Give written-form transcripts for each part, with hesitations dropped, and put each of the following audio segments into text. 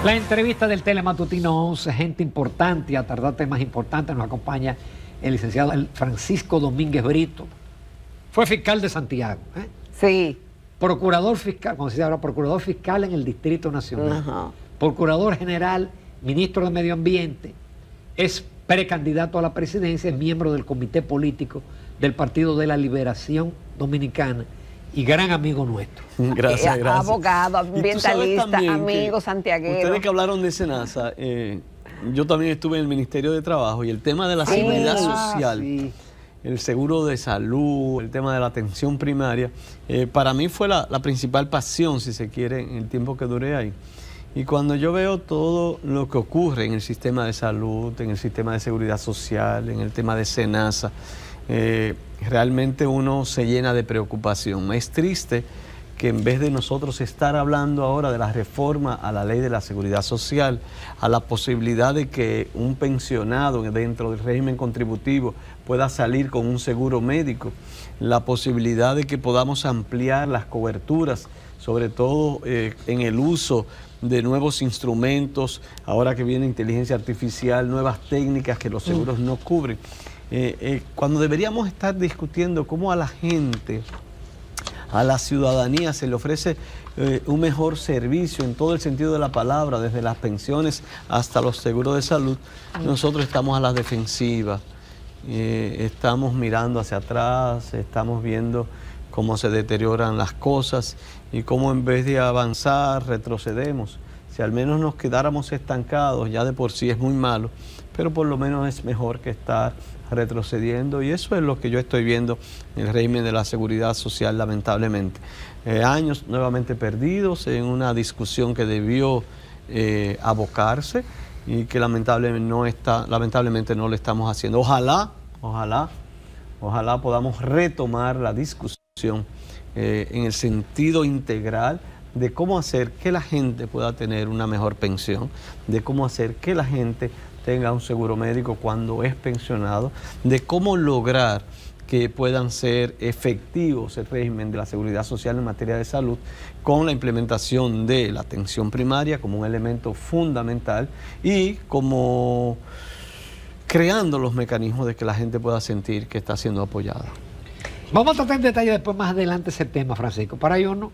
La entrevista del Telematutino 11, gente importante, a tardar temas importantes, nos acompaña el licenciado Francisco Domínguez Brito. Fue fiscal de Santiago, ¿eh? Sí. Procurador fiscal, como se dice ahora, procurador fiscal en el Distrito Nacional. Ajá. Procurador general, ministro de Medio Ambiente, es precandidato a la presidencia, es miembro del comité político del Partido de la Liberación Dominicana y gran amigo nuestro. Gracias, gracias. Abogado, ambientalista, amigo santiaguero. Ustedes que hablaron de SENASA, yo también estuve en el Ministerio de Trabajo y el tema de la seguridad social, el seguro de salud, el tema de la atención primaria, para mí fue la principal pasión, si se quiere, en el tiempo que duré ahí. Y cuando yo veo todo lo que ocurre en el sistema de salud, en el sistema de seguridad social, en el tema de SENASA, realmente uno se llena de preocupación. Es triste que en vez de nosotros estar hablando ahora de la reforma a la ley de la seguridad social, a la posibilidad de que un pensionado dentro del régimen contributivo pueda salir con un seguro médico, la posibilidad de que podamos ampliar las coberturas, sobre todo en el uso de nuevos instrumentos, ahora que viene inteligencia artificial, nuevas técnicas que los seguros no cubren. Cuando deberíamos estar discutiendo cómo a la gente, a la ciudadanía se le ofrece un mejor servicio en todo el sentido de la palabra, desde las pensiones hasta los seguros de salud, nosotros estamos a la defensiva, estamos mirando hacia atrás, estamos viendo cómo se deterioran las cosas y cómo en vez de avanzar retrocedemos. Si al menos nos quedáramos estancados, ya de por sí es muy malo, pero por lo menos es mejor que estar retrocediendo, y eso es lo que yo estoy viendo en el régimen de la seguridad social, lamentablemente. Años nuevamente perdidos en una discusión que debió abocarse y que lamentablemente no lo estamos haciendo. Ojalá podamos retomar la discusión en el sentido integral de cómo hacer que la gente pueda tener una mejor pensión, de cómo hacer que la gente tenga un seguro médico cuando es pensionado, de cómo lograr que puedan ser efectivos el régimen de la seguridad social en materia de salud con la implementación de la atención primaria como un elemento fundamental y como creando los mecanismos de que la gente pueda sentir que está siendo apoyada. Vamos a tratar en detalle después más adelante ese tema, Francisco. Para hay uno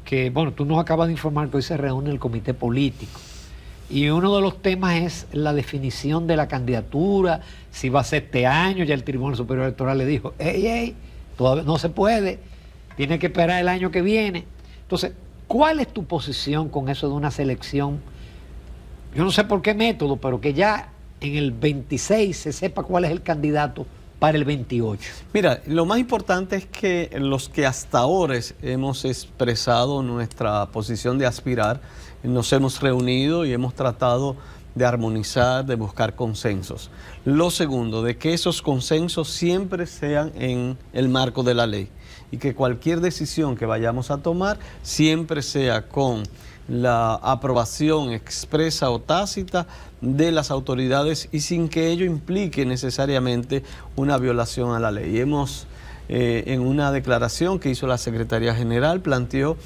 que, bueno, tú nos acabas de informar que hoy se reúne el comité político. Y uno de los temas es la definición de la candidatura, si va a ser este año. Ya el Tribunal Superior Electoral le dijo, todavía no se puede, tiene que esperar el año que viene. Entonces, ¿cuál es tu posición con eso de una selección? Yo no sé por qué método, pero que ya en el 26 se sepa cuál es el candidato para el 28. Mira, lo más importante es que los que hasta ahora hemos expresado nuestra posición de aspirar, nos hemos reunido y hemos tratado de armonizar, de buscar consensos. Lo segundo, de que esos consensos siempre sean en el marco de la ley y que cualquier decisión que vayamos a tomar siempre sea con la aprobación expresa o tácita de las autoridades y sin que ello implique necesariamente una violación a la ley. Hemos, en una declaración que hizo la Secretaría General, planteó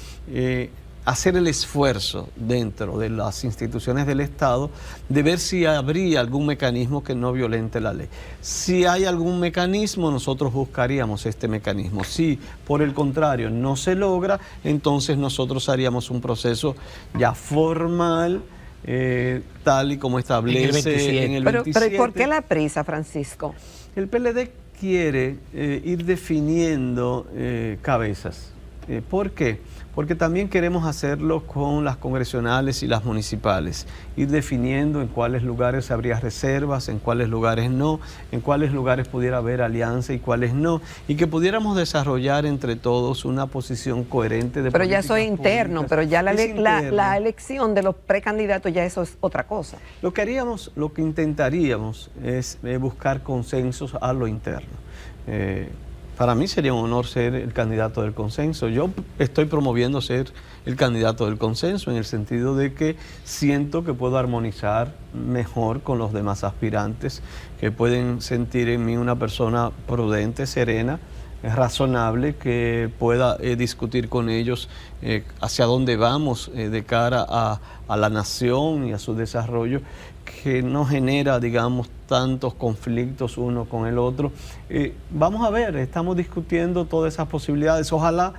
hacer el esfuerzo dentro de las instituciones del Estado de ver si habría algún mecanismo que no violente la ley. Si hay algún mecanismo, nosotros buscaríamos este mecanismo. Si, por el contrario, no se logra, entonces nosotros haríamos un proceso ya formal, tal y como establece en el 27. Pero ¿y por qué la prisa, Francisco? El PLD quiere ir definiendo cabezas. ¿Por qué? Porque también queremos hacerlo con las congresionales y las municipales, ir definiendo en cuáles lugares habría reservas, en cuáles lugares no, en cuáles lugares pudiera haber alianza y cuáles no, y que pudiéramos desarrollar entre todos una posición coherente de políticas públicas. Pero ya eso es interno, pero ya la elección de los precandidatos ya eso es otra cosa. Lo que haríamos, lo que intentaríamos es buscar consensos a lo interno. Para mí sería un honor ser el candidato del consenso. Yo estoy promoviendo ser el candidato del consenso en el sentido de que siento que puedo armonizar mejor con los demás aspirantes, que pueden sentir en mí una persona prudente, serena, razonable que pueda discutir con ellos hacia dónde vamos de cara a la nación y a su desarrollo, que no genera, digamos, tantos conflictos uno con el otro. Vamos a ver, estamos discutiendo todas esas posibilidades. Ojalá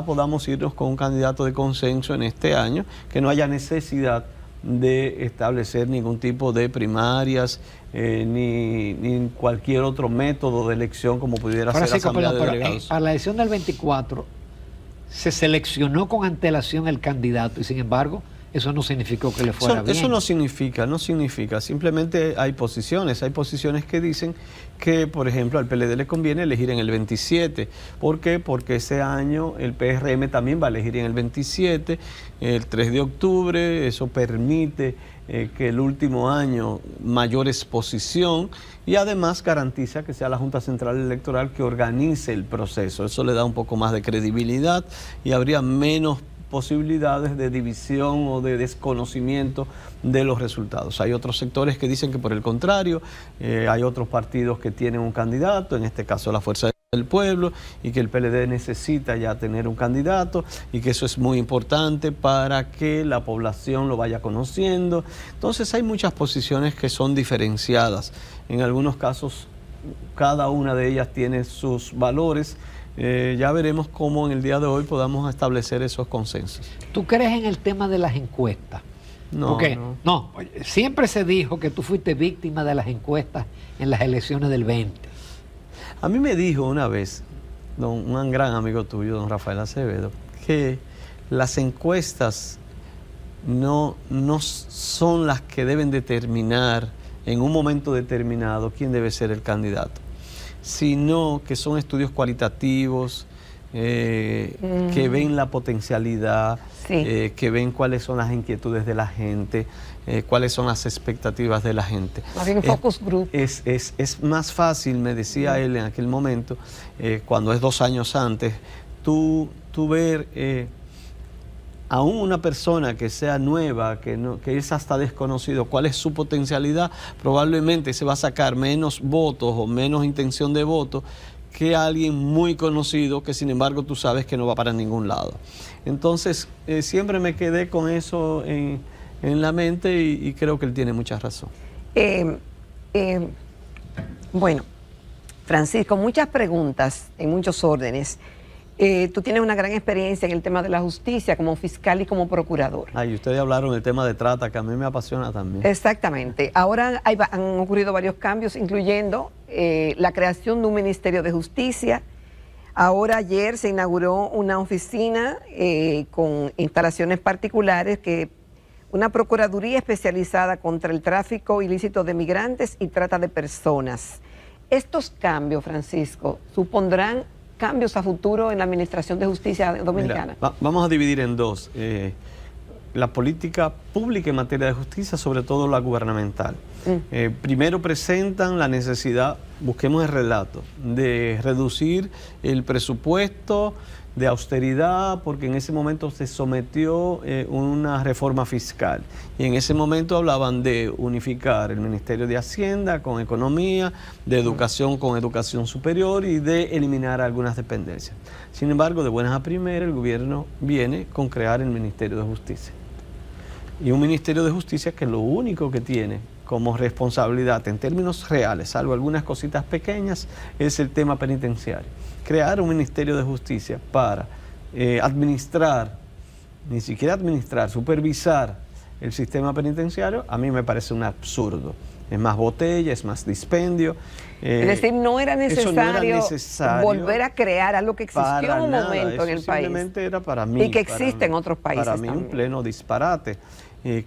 podamos irnos con un candidato de consenso en este año, que no haya necesidad de establecer ningún tipo de primarias ni cualquier otro método de elección como pudiera ser la Asamblea de Delegados. Para la elección del 24 se seleccionó con antelación el candidato y sin embargo eso no significó que le fuera bien. Eso no significa, simplemente hay posiciones que dicen que, por ejemplo, al PLD le conviene elegir en el 27. ¿Por qué? Porque ese año el PRM también va a elegir en el 27, el 3 de octubre, eso permite que el último año mayor exposición y además garantiza que sea la Junta Central Electoral que organice el proceso. Eso le da un poco más de credibilidad y habría menos posibilidades de división o de desconocimiento de los resultados. Hay otros sectores que dicen que por el contrario, hay otros partidos que tienen un candidato, en este caso la Fuerza del Pueblo, y que el PLD necesita ya tener un candidato y que eso es muy importante para que la población lo vaya conociendo. Entonces hay muchas posiciones que son diferenciadas. En algunos casos cada una de ellas tiene sus valores. Ya veremos cómo en el día de hoy podamos establecer esos consensos. ¿Tú crees en el tema de las encuestas? No, no, siempre se dijo que tú fuiste víctima de las encuestas en las elecciones del 20. A mí me dijo una vez un gran amigo tuyo, don Rafael Acevedo, que las encuestas no son las que deben determinar en un momento determinado quién debe ser el candidato, sino que son estudios cualitativos que ven la potencialidad, sí, que ven cuáles son las inquietudes de la gente, cuáles son las expectativas de la gente. Más bien focus group. Es más fácil, me decía él en aquel momento, cuando es 2 años antes, tú ver aún una persona que sea nueva, que es hasta desconocido, cuál es su potencialidad, probablemente se va a sacar menos votos o menos intención de voto que alguien muy conocido que sin embargo tú sabes que no va para ningún lado. Entonces siempre me quedé con eso en la mente y creo que él tiene mucha razón. Bueno, Francisco, muchas preguntas en muchos órdenes. Tú tienes una gran experiencia en el tema de la justicia como fiscal y como procurador. Y ustedes hablaron del tema de trata, que a mí me apasiona también. Exactamente. Ahora han ocurrido varios cambios, incluyendo la creación de un Ministerio de Justicia. Ahora ayer se inauguró una oficina con instalaciones particulares, una procuraduría especializada contra el tráfico ilícito de migrantes y trata de personas. Estos cambios, Francisco, supondrán cambios a futuro en la administración de justicia dominicana. Mira, vamos a dividir en dos. La política pública en materia de justicia, sobre todo la gubernamental. Primero presentan la necesidad, busquemos el relato, de reducir el presupuesto, de austeridad, porque en ese momento se sometió una reforma fiscal y en ese momento hablaban de unificar el Ministerio de Hacienda con Economía, de Educación con Educación Superior y de eliminar algunas dependencias. Sin embargo, de buenas a primeras, el gobierno viene con crear el Ministerio de Justicia. Y un Ministerio de Justicia que lo único que tiene como responsabilidad en términos reales, salvo algunas cositas pequeñas, es el tema penitenciario. Crear un Ministerio de Justicia para administrar, ni siquiera administrar, supervisar el sistema penitenciario, a mí me parece un absurdo. Es más botella, es más dispendio. Es decir, no era necesario volver a crear algo que existió en un momento en el país. Simplemente era para mí. Y que existe en otros países para mí también. Un pleno disparate.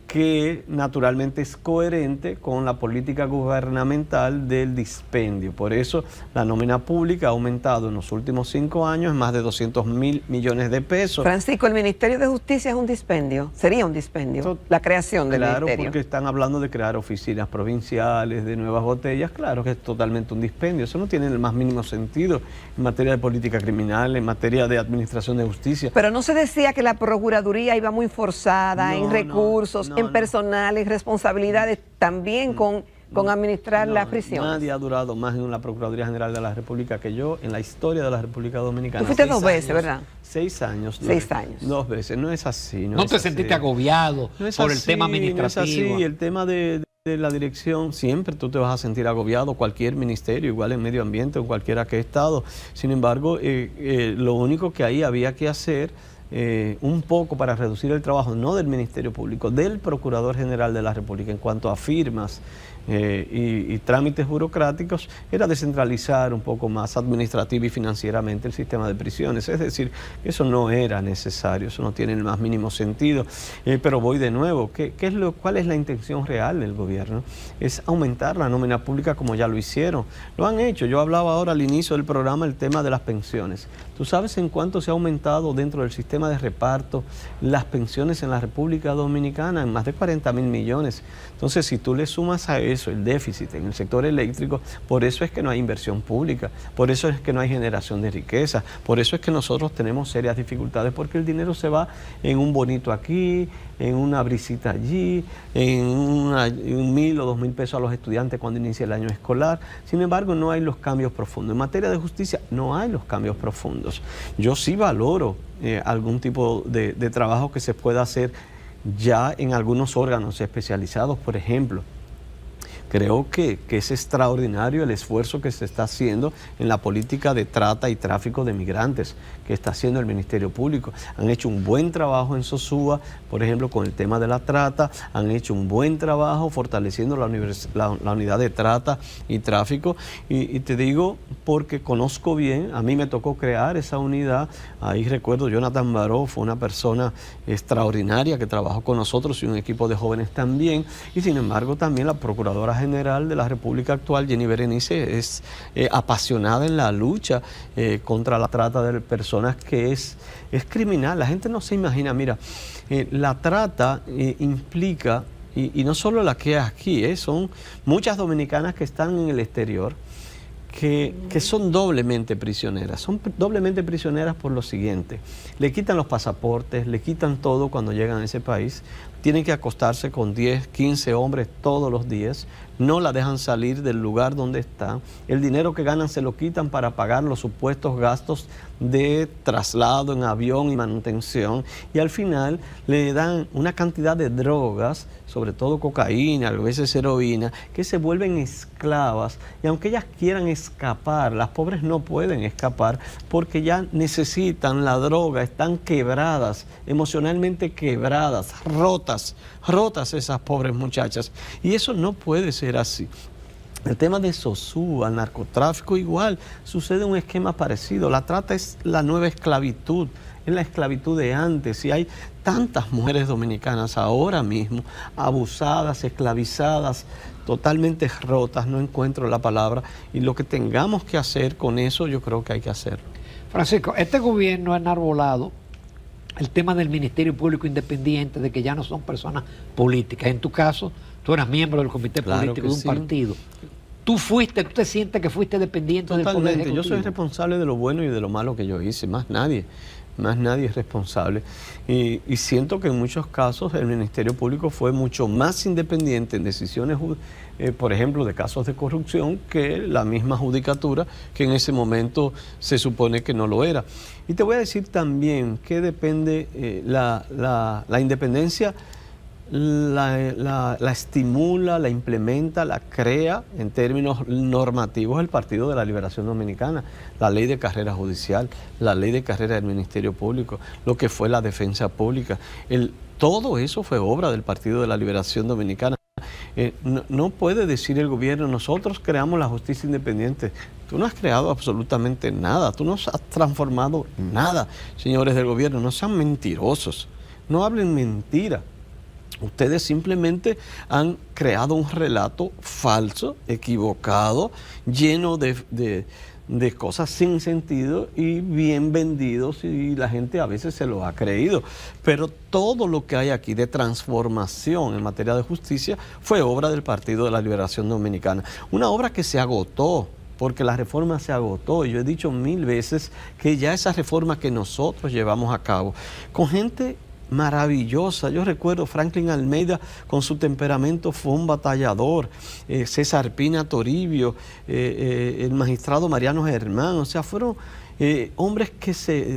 Que naturalmente es coherente con la política gubernamental del dispendio. Por eso la nómina pública ha aumentado en los últimos 5 años en más de 200.000 millones de pesos. Francisco, ¿el Ministerio de Justicia es un dispendio? ¿Sería un dispendio la creación del ministerio? Claro, porque están hablando de crear oficinas provinciales, de nuevas botellas. Claro que es totalmente un dispendio. Eso no tiene el más mínimo sentido en materia de política criminal, en materia de administración de justicia. Pero no se decía que la Procuraduría iba muy forzada en recursos, en personal, en responsabilidades, también con con administrar las prisiones. Nadie ha durado más en la Procuraduría General de la República que yo en la historia de la República Dominicana. Tú fuiste 2 veces, ¿verdad? 6 años. 6 años. 2 veces. No es así. ¿No te sentiste agobiado por el tema administrativo? No es así. El tema de la dirección, siempre tú te vas a sentir agobiado, cualquier ministerio, igual en medio ambiente o cualquiera que he estado. Sin embargo, lo único que ahí había que hacer un poco para reducir el trabajo, no del Ministerio Público, del Procurador General de la República en cuanto a firmas y trámites burocráticos, era descentralizar un poco más administrativa y financieramente el sistema de prisiones. Es decir, eso no era necesario, eso no tiene el más mínimo sentido. Pero voy de nuevo, ¿cuál es la intención real del gobierno? Es aumentar la nómina pública como ya lo hicieron. Lo han hecho. Yo hablaba ahora al inicio del programa el tema de las pensiones. ¿Tú sabes en cuánto se ha aumentado dentro del sistema de reparto las pensiones en la República Dominicana? En más de 40.000 millones. Entonces, si tú le sumas a eso el déficit en el sector eléctrico, por eso es que no hay inversión pública, por eso es que no hay generación de riqueza, por eso es que nosotros tenemos serias dificultades, porque el dinero se va en un bonito aquí, en una brisita allí, en 1.000 o 2.000 pesos a los estudiantes cuando inicia el año escolar. Sin embargo, no hay los cambios profundos. En materia de justicia, no hay los cambios profundos. Yo sí valoro algún tipo de trabajo que se pueda hacer ya en algunos órganos especializados, por ejemplo. Creo que es extraordinario el esfuerzo que se está haciendo en la política de trata y tráfico de migrantes que está haciendo el Ministerio Público. Han hecho un buen trabajo en Sosúa, por ejemplo, con el tema de la trata. Han hecho un buen trabajo fortaleciendo la unidad de trata y tráfico. Y te digo porque conozco bien, a mí me tocó crear esa unidad. Ahí recuerdo, Jonathan Baró fue una persona extraordinaria que trabajó con nosotros y un equipo de jóvenes también. Y sin embargo, también la Procuradora General de la República actual, Jenny Berenice, es apasionada en la lucha contra la trata de personas, que es criminal. La gente no se imagina, mira, la trata implica, y no solo la que hay aquí, son muchas dominicanas que están en el exterior, que son doblemente prisioneras. Son doblemente prisioneras por lo siguiente: le quitan los pasaportes, le quitan todo cuando llegan a ese país, tienen que acostarse con 10, 15 hombres todos los días, no la dejan salir del lugar donde están, el dinero que ganan se lo quitan para pagar los supuestos gastos de traslado en avión y manutención, y al final le dan una cantidad de drogas, sobre todo cocaína, a veces heroína, que se vuelven esclavas, y aunque ellas quieran escapar, las pobres no pueden escapar porque ya necesitan la droga, están quebradas, emocionalmente quebradas, rotas esas pobres muchachas, y eso no puede ser así. El tema de Sosúa, el narcotráfico, igual, sucede un esquema parecido. La trata es la nueva esclavitud, es la esclavitud de antes, y hay tantas mujeres dominicanas ahora mismo abusadas, esclavizadas, totalmente rotas, no encuentro la palabra, y lo que tengamos que hacer con eso, yo creo que hay que hacerlo. Francisco, este gobierno ha enarbolado el tema del Ministerio Público Independiente, de que ya no son personas políticas. En tu caso, tú eras miembro del comité político de un partido. ¿Tú te sientes que fuiste dependiente del Poder Ejecutivo? Yo soy responsable de lo bueno y de lo malo que yo hice, más nadie es responsable. Y siento que en muchos casos el Ministerio Público fue mucho más independiente en decisiones, por ejemplo, de casos de corrupción, que la misma judicatura, que en ese momento se supone que no lo era. Y te voy a decir también que depende la independencia. La estimula, la implementa, la crea en términos normativos el Partido de la Liberación Dominicana, la ley de carrera judicial, la ley de carrera del Ministerio Público, lo que fue la defensa pública. Todo eso fue obra del Partido de la Liberación Dominicana. No puede decir el gobierno, nosotros creamos la justicia independiente. Tú no has creado absolutamente nada, tú no has transformado nada, señores del gobierno, no sean mentirosos, no hablen mentira. Ustedes simplemente han creado un relato falso, equivocado, lleno de cosas sin sentido y bien vendidos, y la gente a veces se lo ha creído. Pero todo lo que hay aquí de transformación en materia de justicia fue obra del Partido de la Liberación Dominicana. Una obra que se agotó, porque la reforma se agotó. Yo he dicho 1000 veces que ya esa reforma que nosotros llevamos a cabo, con gente maravillosa. Yo recuerdo Franklin Almeida con su temperamento fue un batallador, César Pina Toribio, el magistrado Mariano Germán, o sea, fueron hombres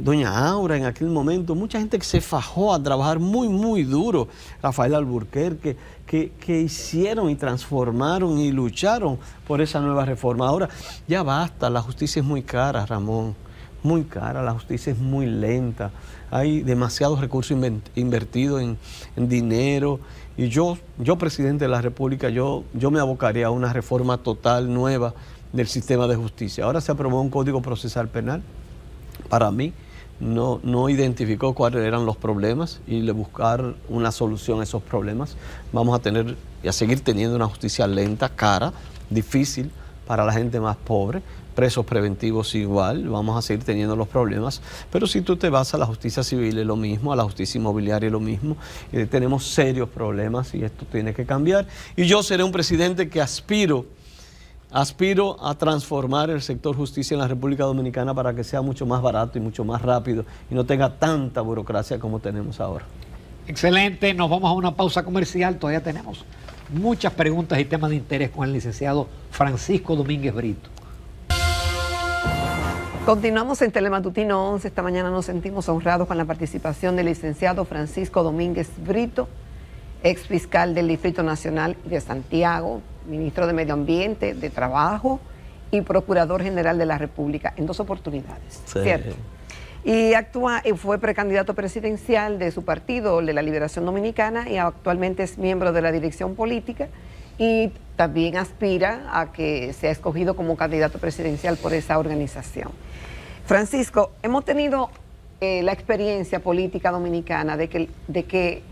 doña Aura en aquel momento, mucha gente que se fajó a trabajar muy, muy duro, Rafael Alburquerque, que hicieron y transformaron y lucharon por esa nueva reforma. Ahora, ya basta, la justicia es muy cara, Ramón, muy cara, la justicia es muy lenta, hay demasiados recursos invertidos en dinero, y yo presidente de la República, yo me abocaría a una reforma total nueva del sistema de justicia. Ahora se aprobó un Código Procesal Penal, para mí no identificó cuáles eran los problemas y le buscar una solución a esos problemas. Vamos a tener y a seguir teniendo una justicia lenta, cara, difícil para la gente más pobre, presos preventivos igual, vamos a seguir teniendo los problemas, pero si tú te vas a la justicia civil es lo mismo, a la justicia inmobiliaria es lo mismo, tenemos serios problemas y esto tiene que cambiar. Y yo seré un presidente que aspiro a transformar el sector justicia en la República Dominicana para que sea mucho más barato y mucho más rápido y no tenga tanta burocracia como tenemos ahora. Excelente, nos vamos a una pausa comercial, todavía tenemos muchas preguntas y temas de interés con el licenciado Francisco Domínguez Brito. Continuamos en Telematutino 11. Esta mañana nos sentimos honrados con la participación del licenciado Francisco Domínguez Brito, ex fiscal del Distrito Nacional de Santiago, ministro de Medio Ambiente, de Trabajo y procurador general de la República en 2 oportunidades, sí. ¿Cierto? Y fue precandidato presidencial de su partido, de la Liberación Dominicana, y actualmente es miembro de la dirección política y también aspira a que sea escogido como candidato presidencial por esa organización. Francisco, hemos tenido la experiencia política dominicana de que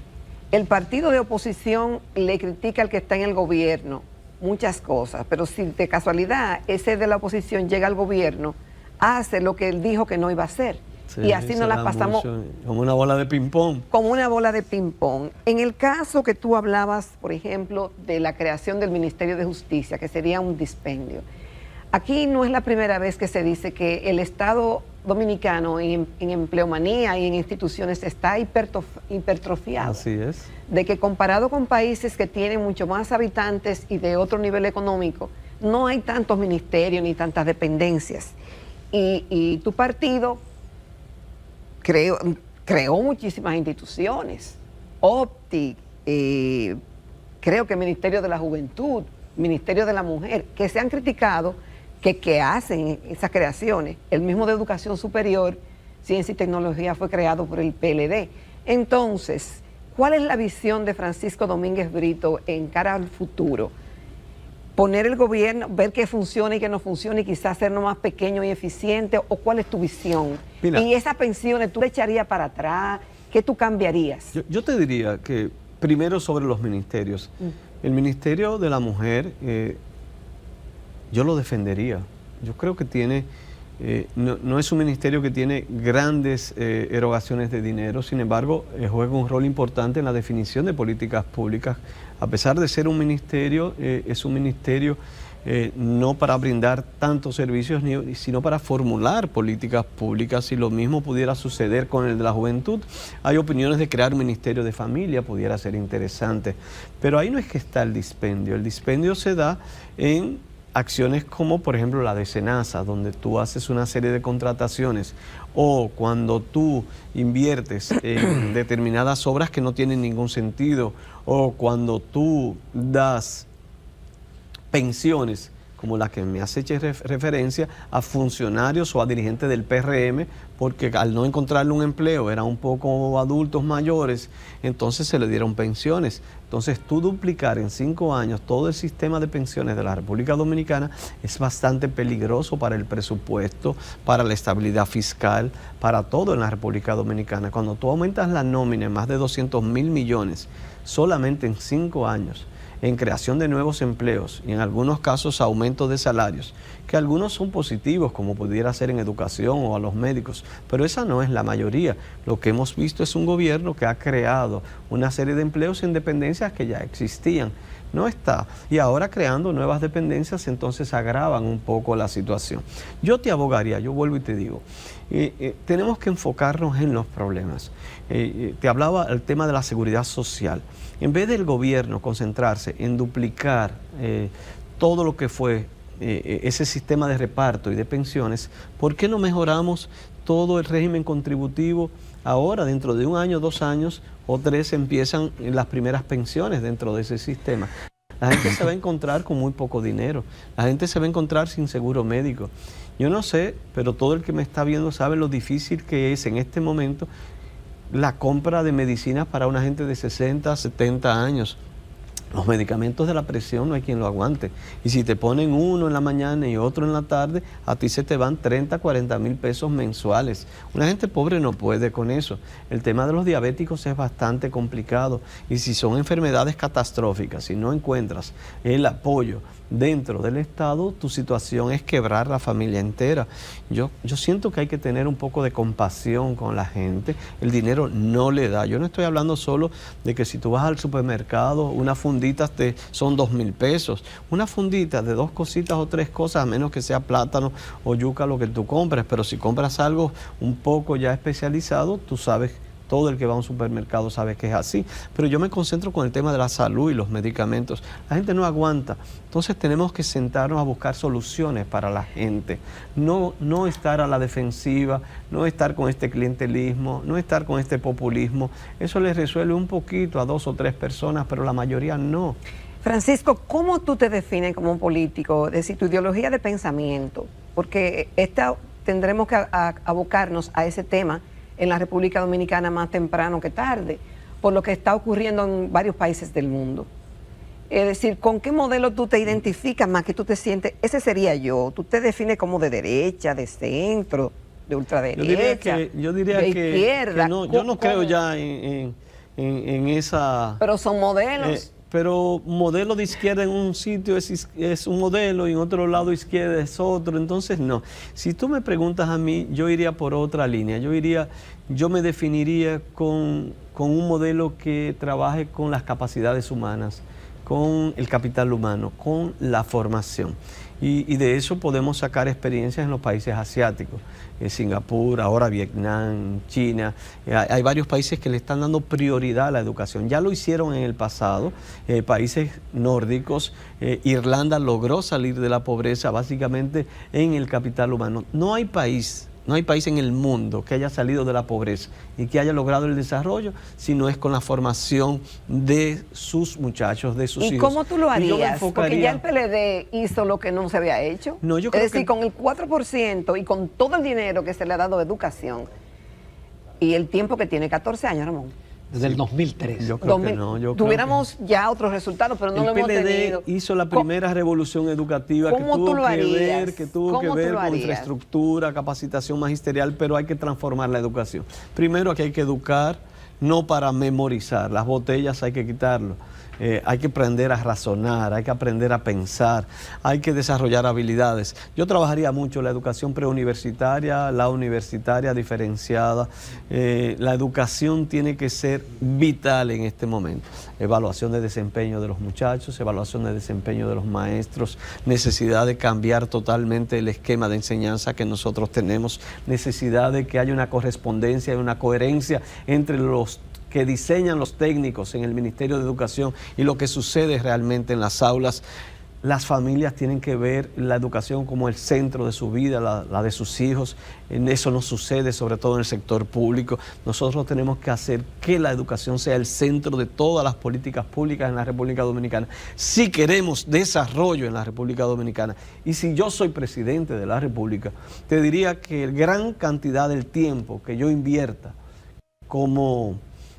el partido de oposición le critica al que está en el gobierno muchas cosas, pero si de casualidad ese de la oposición llega al gobierno, hace lo que él dijo que no iba a hacer. Sí, y así nos la pasamos como una bola de ping-pong. Como una bola de ping-pong. En el caso que tú hablabas, por ejemplo, de la creación del Ministerio de Justicia, que sería un dispendio, aquí no es la primera vez que se dice que el Estado dominicano en empleomanía y en instituciones está hipertrofiado. Así es. De que comparado con países que tienen mucho más habitantes y de otro nivel económico, no hay tantos ministerios ni tantas dependencias. Y tu partido creó muchísimas instituciones, OPTI, creo que Ministerio de la Juventud, Ministerio de la Mujer, que se han criticado, que hacen esas creaciones. El mismo de Educación Superior, Ciencia y Tecnología fue creado por el PLD. Entonces, ¿cuál es la visión de Francisco Domínguez Brito en cara al futuro? Poner el gobierno, ver qué funciona y qué no funciona y quizás hacerlo más pequeño y eficiente, o cuál es tu visión. Mira, y esas pensiones, ¿tú le echarías para atrás? ¿Qué tú cambiarías? Yo te diría que primero sobre los ministerios. El Ministerio de la Mujer, yo lo defendería. Yo creo que tiene, no es un ministerio que tiene grandes erogaciones de dinero, sin embargo, juega un rol importante en la definición de políticas públicas. A pesar de ser un ministerio, es un ministerio no para brindar tantos servicios, sino para formular políticas públicas. Si lo mismo pudiera suceder con el de la juventud, hay opiniones de crear un ministerio de familia, pudiera ser interesante. Pero ahí no es que está el dispendio se da en acciones como por ejemplo la de SENASA, donde tú haces una serie de contrataciones, o cuando tú inviertes en determinadas obras que no tienen ningún sentido, o cuando tú das pensiones como la que me has hecho referencia a funcionarios o a dirigentes del PRM, porque al no encontrarle un empleo, eran un poco adultos mayores, entonces se le dieron pensiones. Entonces tú duplicar en 5 años todo el sistema de pensiones de la República Dominicana es bastante peligroso para el presupuesto, para la estabilidad fiscal, para todo en la República Dominicana. Cuando tú aumentas la nómina en más de 200,000 millones solamente en 5 años, en creación de nuevos empleos y en algunos casos aumento de salarios, que algunos son positivos como pudiera ser en educación o a los médicos, pero esa no es la mayoría. Lo que hemos visto es un gobierno que ha creado una serie de empleos en dependencias que ya existían. no está. Y ahora creando nuevas dependencias, entonces agravan un poco la situación. Yo te abogaría, yo vuelvo y te digo, tenemos que enfocarnos en los problemas. Te hablaba el tema de la seguridad social. En vez del gobierno concentrarse en duplicar todo lo que fue ese sistema de reparto y de pensiones, ¿por qué no mejoramos todo el régimen contributivo? Ahora, dentro de 1 año, 2 años o 3, empiezan las primeras pensiones dentro de ese sistema. La gente se va a encontrar con muy poco dinero, la gente se va a encontrar sin seguro médico. Yo no sé, pero todo el que me está viendo sabe lo difícil que es en este momento la compra de medicinas para una gente de 60, 70 años. Los medicamentos de la presión no hay quien lo aguante. Y si te ponen uno en la mañana y otro en la tarde, a ti se te van 30, 40 mil pesos mensuales. Una gente pobre no puede con eso. El tema de los diabéticos es bastante complicado. Y si son enfermedades catastróficas, si no encuentras el apoyo dentro del Estado, tu situación es quebrar la familia entera. Yo siento que hay que tener un poco de compasión con la gente. El dinero no le da. Yo no estoy hablando solo de que si tú vas al supermercado, una fundita son 2.000 pesos. Una fundita de 2 cositas o 3 cosas, a menos que sea plátano o yuca lo que tú compres. Pero si compras algo un poco ya especializado, tú sabes. Todo el que va a un supermercado sabe que es así, pero yo me concentro con el tema de la salud y los medicamentos. La gente no aguanta, entonces tenemos que sentarnos a buscar soluciones para la gente, no estar a la defensiva, no estar con este clientelismo, no estar con este populismo. Eso les resuelve un poquito a 2 o 3 personas, pero la mayoría no. Francisco, ¿cómo tú te defines como un político? Es decir, tu ideología de pensamiento, porque tendremos que abocarnos a ese tema en la República Dominicana más temprano que tarde, por lo que está ocurriendo en varios países del mundo. Es decir, ¿con qué modelo tú te identificas más, que tú te sientes? Ese sería yo. ¿Tú te defines como de derecha, de centro, de ultraderecha, yo diría de que izquierda? no, yo no creo ya en esa... Pero son modelos. Pero modelo de izquierda en un sitio es un modelo y en otro lado izquierda es otro, entonces no. Si tú me preguntas a mí, yo iría por otra línea. Yo me definiría con un modelo que trabaje con las capacidades humanas, con el capital humano, con la formación. Y de eso podemos sacar experiencias en los países asiáticos, Singapur, ahora Vietnam, China. Hay varios países que le están dando prioridad a la educación. Ya lo hicieron en el pasado, países nórdicos. Irlanda logró salir de la pobreza básicamente en el capital humano. No hay país en el mundo que haya salido de la pobreza y que haya logrado el desarrollo si no es con la formación de sus muchachos, de sus hijos. ¿Y cómo tú lo harías? Porque ya el PLD hizo lo que no se había hecho. No, yo creo es decir, con el 4% y con todo el dinero que se le ha dado a educación y el tiempo que tiene, 14 años, Ramón. Desde el 2003. Yo creo que no. Tuviéramos ya otros resultados, pero no lo hemos tenido. El PLD hizo la primera revolución educativa que tuvo que ver con infraestructura, capacitación magisterial, pero hay que transformar la educación. Primero, aquí hay que educar, no para memorizar. Las botellas hay que quitarlo. Hay que aprender a razonar, hay que aprender a pensar, hay que desarrollar habilidades. Yo trabajaría mucho la educación preuniversitaria, la universitaria diferenciada. La educación tiene que ser vital en este momento. Evaluación de desempeño de los muchachos, evaluación de desempeño de los maestros, necesidad de cambiar totalmente el esquema de enseñanza que nosotros tenemos, necesidad de que haya una correspondencia y una coherencia entre los que diseñan los técnicos en el Ministerio de Educación y lo que sucede realmente en las aulas. Las familias tienen que ver la educación como el centro de su vida, la de sus hijos. Eso no sucede, sobre todo en el sector público. Nosotros tenemos que hacer que la educación sea el centro de todas las políticas públicas en la República Dominicana. Si queremos desarrollo en la República Dominicana, y si yo soy presidente de la República, te diría que gran cantidad del tiempo que yo invierta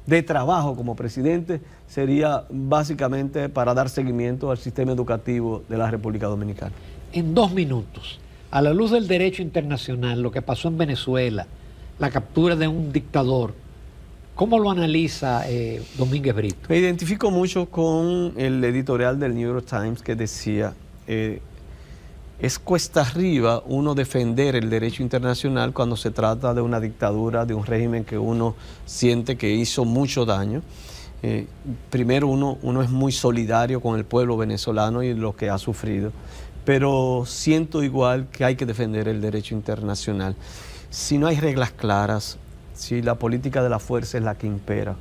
de trabajo como presidente sería básicamente para dar seguimiento al sistema educativo de la República Dominicana. En 2 minutos, a la luz del derecho internacional, lo que pasó en Venezuela, la captura de un dictador, ¿cómo lo analiza Domínguez Brito? Me identifico mucho con el editorial del New York Times que decía, es cuesta arriba uno defender el derecho internacional cuando se trata de una dictadura, de un régimen que uno siente que hizo mucho daño. primero uno es muy solidario con el pueblo venezolano y lo que ha sufrido, pero siento igual que hay que defender el derecho internacional. Si no hay reglas claras, si la política de la fuerza es la que impera,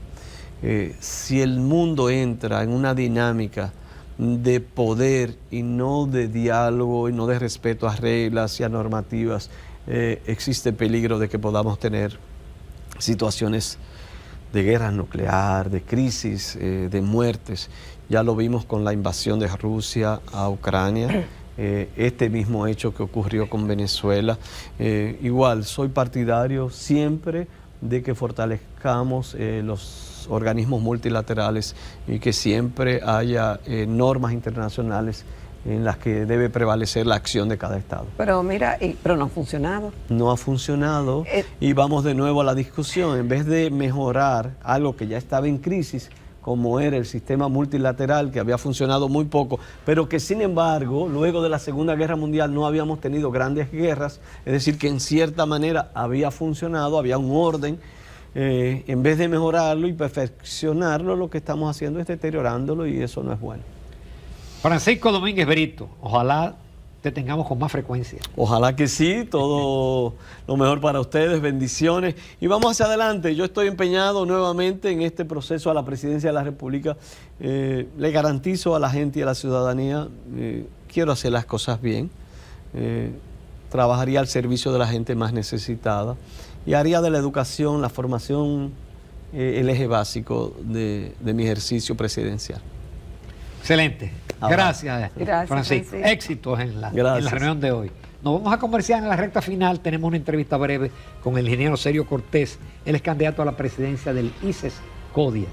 si el mundo entra en una dinámica de poder y no de diálogo y no de respeto a reglas y a normativas, existe peligro de que podamos tener situaciones de guerra nuclear, de crisis, de muertes. Ya lo vimos con la invasión de Rusia a Ucrania, este mismo hecho que ocurrió con Venezuela. Igual, soy partidario siempre de que fortalezcamos los organismos multilaterales y que siempre haya normas internacionales en las que debe prevalecer la acción de cada Estado. Pero mira, pero no ha funcionado. No ha funcionado y vamos de nuevo a la discusión. En vez de mejorar algo que ya estaba en crisis, como era el sistema multilateral, que había funcionado muy poco, pero que sin embargo, luego de la Segunda Guerra Mundial no habíamos tenido grandes guerras, es decir, que en cierta manera había funcionado, había un orden. En vez de mejorarlo y perfeccionarlo, lo que estamos haciendo es deteriorándolo y eso no es bueno. Francisco Domínguez Brito, ojalá te tengamos con más frecuencia. Ojalá que sí, todo lo mejor para ustedes, bendiciones. Y vamos hacia adelante, yo estoy empeñado nuevamente en este proceso a la presidencia de la República. Le garantizo a la gente y a la ciudadanía, quiero hacer las cosas bien, trabajaría al servicio de la gente más necesitada y haría de la educación, la formación, el eje básico de mi ejercicio presidencial. Excelente. Gracias, Francisco. Francisco. Éxitos en la reunión de hoy. Nos vamos a comerciar en la recta final. Tenemos una entrevista breve con el ingeniero Sergio Cortés. Él es candidato a la presidencia del ICES CODIA.